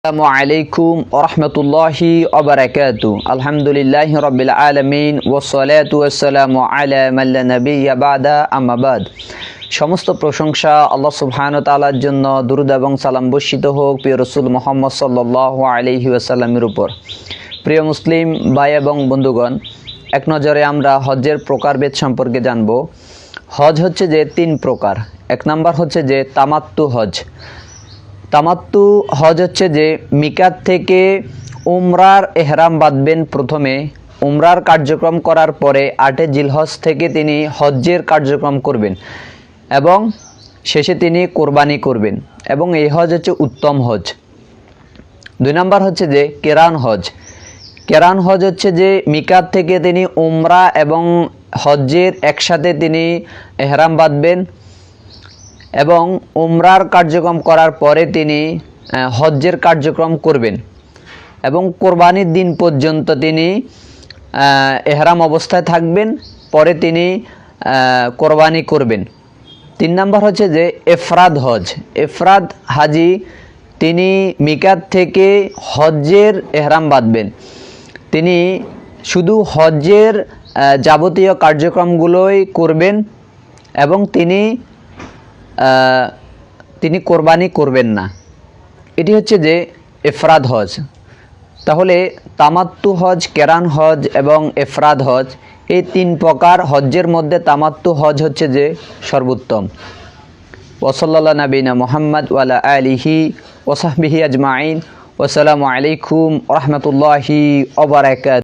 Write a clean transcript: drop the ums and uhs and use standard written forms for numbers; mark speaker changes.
Speaker 1: আসসালামু আলাইকুম ওরহমতুল্লাহি ওবারাকাতু। আলহামদুলিল্লাহি রাব্বিল আলামিন ওয়াসসালাতু ওয়াসসালামু আলা মান লা নাবিয়্যা বা'দা আম্মা বাদ। সমস্ত প্রশংসা আল্লাহ সুবহানাহু ওয়া তাআলার জন্য, দুরূদ এবং সালাম বর্ষিত হোক প্রিয় রাসূল মুহাম্মদ সাল্লাল্লাহু আলাইহি ওয়াসাল্লামের উপর। প্রিয় মুসলিম ভাই এবং বন্ধুগণ, এক নজরে আমরা হজ্জের প্রকারভেদ সম্পর্কে জানব। হজ হচ্ছে যে তিন প্রকার। এক নাম্বার হচ্ছে যে তামাত্তু হজ। তামাত্তু হজ হচ্ছে যে মিকাত থেকে উমরার এহরাম বাঁধবেন প্রথমে, উমরার কার্যক্রম করার পরে 8 জিলহজ থেকে তিনি হজ্জের কার্যক্রম করবেন এবং শেষে তিনি কোরবানি করবেন, এবং এই হজ হচ্ছে উত্তম হজ। 2 নাম্বার হচ্ছে যে কেরান হজ। কেরান হজ হচ্ছে যে মিকাত থেকে তিনি উমরা এবং হজ্জের একসাথে তিনি এহরাম বাঁধবেন এবং উমরার কার্যক্রম করার পরে তিনি হজ্জের কার্যক্রম করবেন এবং কোরবানির দিন পর্যন্ত তিনি এহরাম অবস্থায় থাকবেন, পরে তিনি কোরবানি করবেন। 3 নাম্বার হচ্ছে যে এফরাদ হজ। এফরাদ হাজি তিনি মিকাত থেকে হজ্জের এহরাম বাঁধবেন, তিনি শুধু হজ্জের যাবতীয় কার্যক্রমগুলোই করবেন এবং তিনি কোরবানি করবেন না। এটি হচ্ছে যে এফরাদ হজ। তাহলে তামাত্তু হজ, কেরান হজ এবং এফরাদ হজ, এই 3 প্রকার হজ্জের মধ্যে তামাত্তু হজ হচ্ছে যে সর্বোত্তম। ওয়াসাল্লাল্লাহু নবিনা মুহাম্মদ ওয়া আলা আলিহি ওয়া সাহবিহি আজমাইন। ওয়াসসালামু আলাইকুম ওয়া রাহমাতুল্লাহি ওয়া বারাকাতুহু।